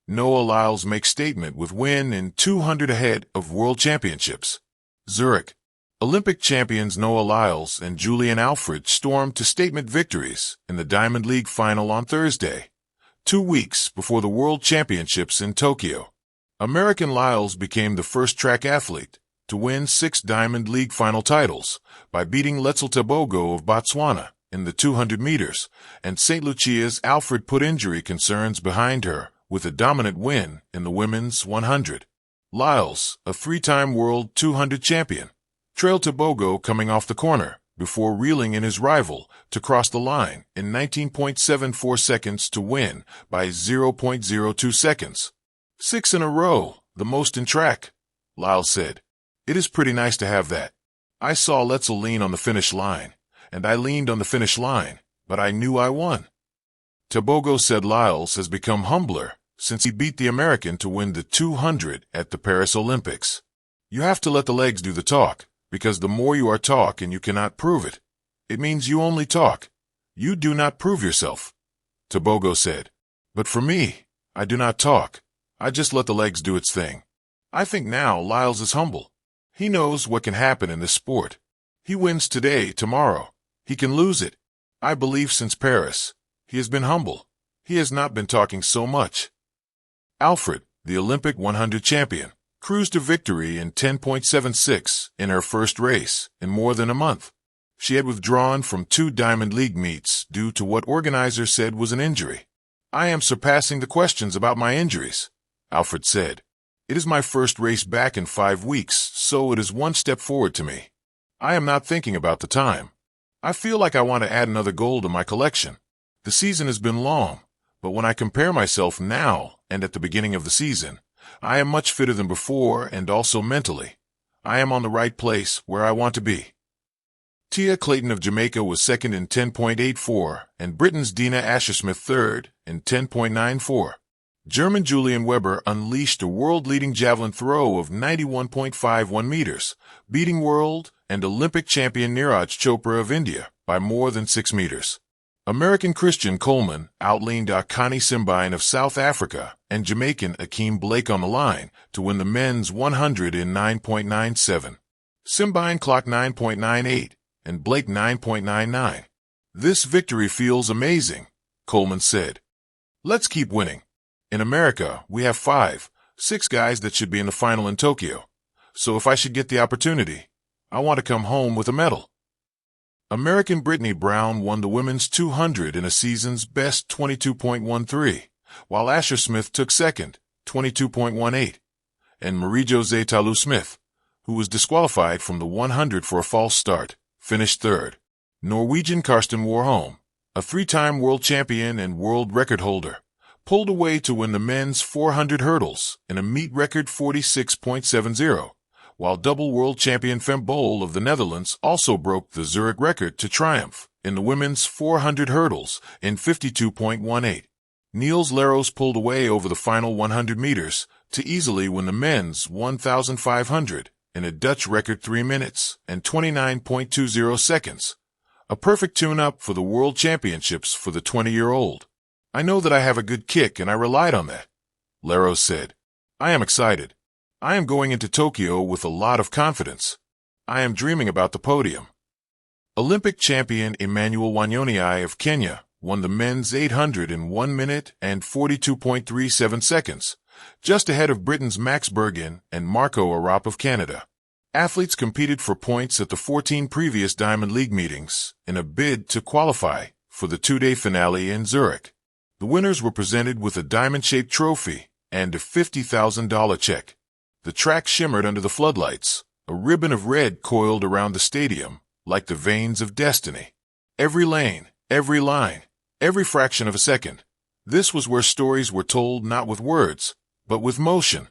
Noah Lyles makes statement with win in 200 ahead of World Championships. Zurich. Olympic champions Noah Lyles and Julian Alfred stormed to statement victories in the Diamond League final on Thursday, 2 weeks before the World Championships in Tokyo. American Lyles became the first track athlete to win 6 Diamond League final titles by beating Letzel Tebogo of Botswana in the 200 meters, and St. Lucia's Alfred put injury concerns behind her with a dominant win in the women's 100. Lyles, a 3-time World 200 champion, trailed Tebogo coming off the corner before reeling in his rival to cross the line in 19.74 seconds to win by 0.02 seconds. 6 in a row, the most in track, Lyles said. It is pretty nice to have that. I saw Letzel lean on the finish line, and I leaned on the finish line, but I knew I won. Tebogo said Lyles has become humbler since he beat the American to win the 200 at the Paris Olympics. You have to let the legs do the talk, because the more you are talk and you cannot prove it, it means you only talk. You do not prove yourself, Tebogo said. But for me, I do not talk. I just let the legs do its thing. I think now Lyles is humble. He knows what can happen in this sport. He wins today, tomorrow. He can lose it. I believe since Paris, he has been humble. He has not been talking so much. Alfred, the Olympic 100 champion, cruised to victory in 10.76 in her first race in more than a month. She had withdrawn from 2 Diamond League meets due to what organizers said was an injury. I am surpassing the questions about my injuries, Alfred said. It is my first race back in 5 weeks, so it is one step forward to me. I am not thinking about the time. I feel like I want to add another goal to my collection. The season has been long, but when I compare myself now and at the beginning of the season, I am much fitter than before and also mentally. I am on the right place where I want to be. Tia Clayton of Jamaica was second in 10.84 and Britain's Dina Ashersmith third in 10.94. German Julian Weber unleashed a world-leading javelin throw of 91.51 meters, beating world and Olympic champion Neeraj Chopra of India by more than 6 meters. American Christian Coleman outleaned Akani Simbine of South Africa and Jamaican Akeem Blake on the line to win the men's 100 in 9.97. Simbine clocked 9.98 and Blake 9.99. This victory feels amazing, Coleman said. Let's keep winning. In America, we have 5, 6 guys that should be in the final in Tokyo. So if I should get the opportunity, I want to come home with a medal. American Brittany Brown won the women's 200 in a season's best 22.13, while Asher Smith took second, 22.18, and Marie-Josée Talu-Smith, who was disqualified from the 100 for a false start, finished third. Norwegian Karsten Warholm, a 3-time world champion and world record holder, pulled away to win the men's 400 hurdles in a meet record 46.70, while double world champion Femke Bol of the Netherlands also broke the Zurich record to triumph in the women's 400 hurdles in 52.18. Niels Leros pulled away over the final 100 meters to easily win the men's 1,500 in a Dutch record 3 minutes and 29.20 seconds, a perfect tune-up for the World Championships for the 20-year-old. I know that I have a good kick and I relied on that, Leros said. I am excited. I am going into Tokyo with a lot of confidence. I am dreaming about the podium. Olympic champion Emmanuel Wanyonyi of Kenya won the men's 800 in 1 minute and 42.37 seconds, just ahead of Britain's Max Bergin and Marco Arap of Canada. Athletes competed for points at the 14 previous Diamond League meetings in a bid to qualify for the 2-day finale in Zurich. The winners were presented with a diamond-shaped trophy and a $50,000 check. The track shimmered under the floodlights, a ribbon of red coiled around the stadium like the veins of destiny. Every lane, every line, every fraction of a second. This was where stories were told not with words, but with motion.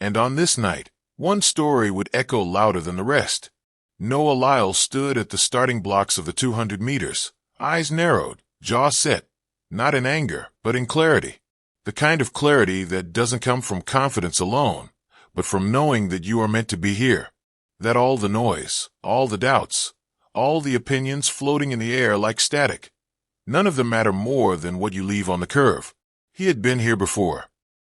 And on this night, one story would echo louder than the rest. Noah Lyles stood at the starting blocks of the 200 meters, eyes narrowed, jaw set, not in anger, but in clarity. The kind of clarity that doesn't come from confidence alone, but from knowing that you are meant to be here. That all the noise, all the doubts, all the opinions floating in the air like static, none of them matter more than what you leave on the curve. He had been here before.